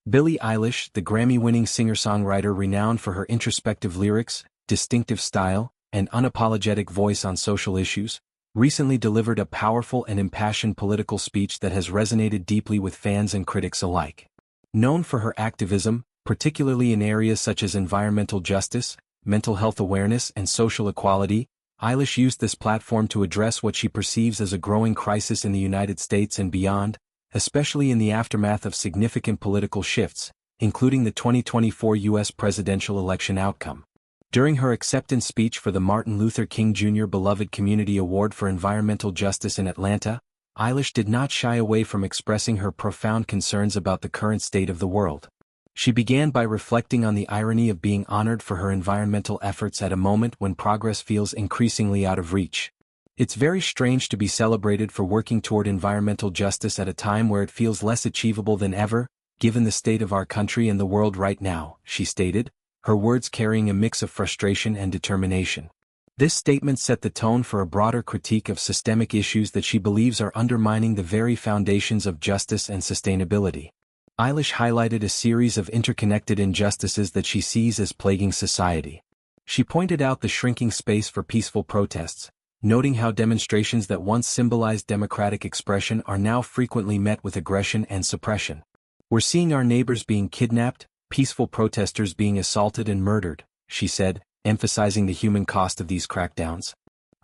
Billie Eilish, the Grammy-winning singer-songwriter renowned for her introspective lyrics, distinctive style, and unapologetic voice on social issues, recently delivered a powerful and impassioned political speech that has resonated deeply with fans and critics alike. Known for her activism, particularly in areas such as environmental justice, mental health awareness, and social equality, Eilish used this platform to address what she perceives as a growing crisis in the United States and beyond, especially in the aftermath of significant political shifts, including the 2024 U.S. presidential election outcome. During her acceptance speech for the Martin Luther King Jr. Beloved Community Award for Environmental Justice in Atlanta, Eilish did not shy away from expressing her profound concerns about the current state of the world. She began by reflecting on the irony of being honored for her environmental efforts at a moment when progress feels increasingly out of reach. It's very strange to be celebrated for working toward environmental justice at a time where it feels less achievable than ever, given the state of our country and the world right now, she stated, her words carrying a mix of frustration and determination. This statement set the tone for a broader critique of systemic issues that she believes are undermining the very foundations of justice and sustainability. Eilish highlighted a series of interconnected injustices that she sees as plaguing society. She pointed out the shrinking space for peaceful protests, noting how demonstrations that once symbolized democratic expression are now frequently met with aggression and suppression. We're seeing our neighbors being kidnapped, peaceful protesters being assaulted and murdered, she said, emphasizing the human cost of these crackdowns.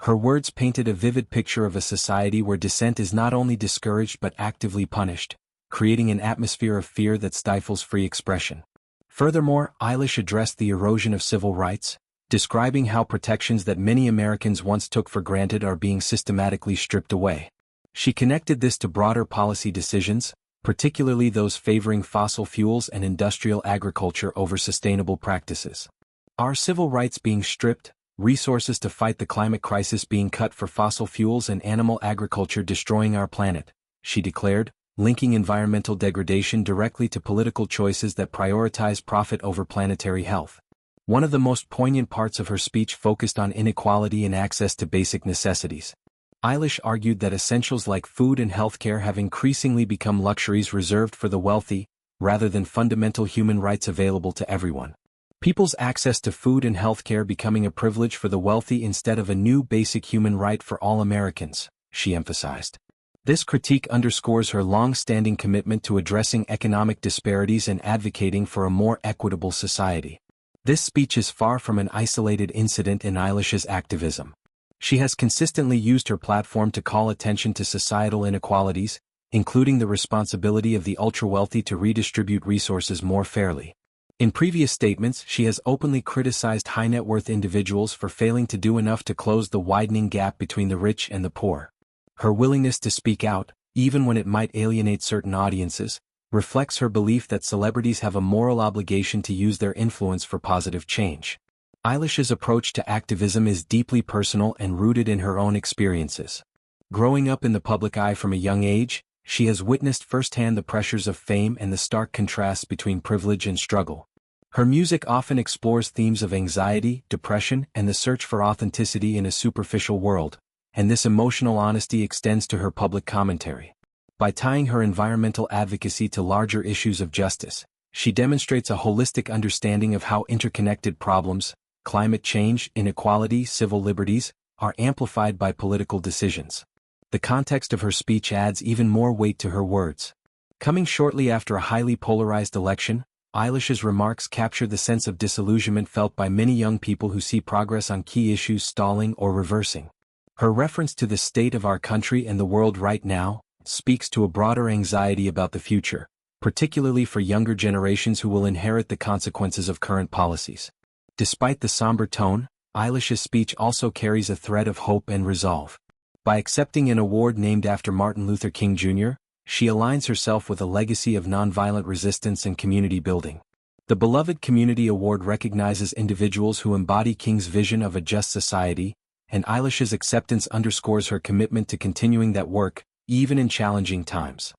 Her words painted a vivid picture of a society where dissent is not only discouraged but actively punished, creating an atmosphere of fear that stifles free expression. Furthermore, Eilish addressed the erosion of civil rights, describing how protections that many Americans once took for granted are being systematically stripped away. She connected this to broader policy decisions, particularly those favoring fossil fuels and industrial agriculture over sustainable practices. Are civil rights being stripped, resources to fight the climate crisis being cut for fossil fuels and animal agriculture destroying our planet, she declared, linking environmental degradation directly to political choices that prioritize profit over planetary health. One of the most poignant parts of her speech focused on inequality and access to basic necessities. Eilish argued that essentials like food and healthcare have increasingly become luxuries reserved for the wealthy, rather than fundamental human rights available to everyone. People's access to food and healthcare becoming a privilege for the wealthy instead of a new basic human right for all Americans, she emphasized. This critique underscores her long-standing commitment to addressing economic disparities and advocating for a more equitable society. This speech is far from an isolated incident in Eilish's activism. She has consistently used her platform to call attention to societal inequalities, including the responsibility of the ultra-wealthy to redistribute resources more fairly. In previous statements, she has openly criticized high-net-worth individuals for failing to do enough to close the widening gap between the rich and the poor. Her willingness to speak out, even when it might alienate certain audiences, reflects her belief that celebrities have a moral obligation to use their influence for positive change. Eilish's approach to activism is deeply personal and rooted in her own experiences. Growing up in the public eye from a young age, she has witnessed firsthand the pressures of fame and the stark contrasts between privilege and struggle. Her music often explores themes of anxiety, depression, and the search for authenticity in a superficial world, and this emotional honesty extends to her public commentary. By tying her environmental advocacy to larger issues of justice, she demonstrates a holistic understanding of how interconnected problems, climate change, inequality, civil liberties, are amplified by political decisions. The context of her speech adds even more weight to her words. Coming shortly after a highly polarized election, Eilish's remarks capture the sense of disillusionment felt by many young people who see progress on key issues stalling or reversing. Her reference to the state of our country and the world right now speaks to a broader anxiety about the future, particularly for younger generations who will inherit the consequences of current policies. Despite the somber tone, Eilish's speech also carries a thread of hope and resolve. By accepting an award named after Martin Luther King Jr., she aligns herself with a legacy of nonviolent resistance and community building. The Beloved Community Award recognizes individuals who embody King's vision of a just society, and Eilish's acceptance underscores her commitment to continuing that work, even in challenging times.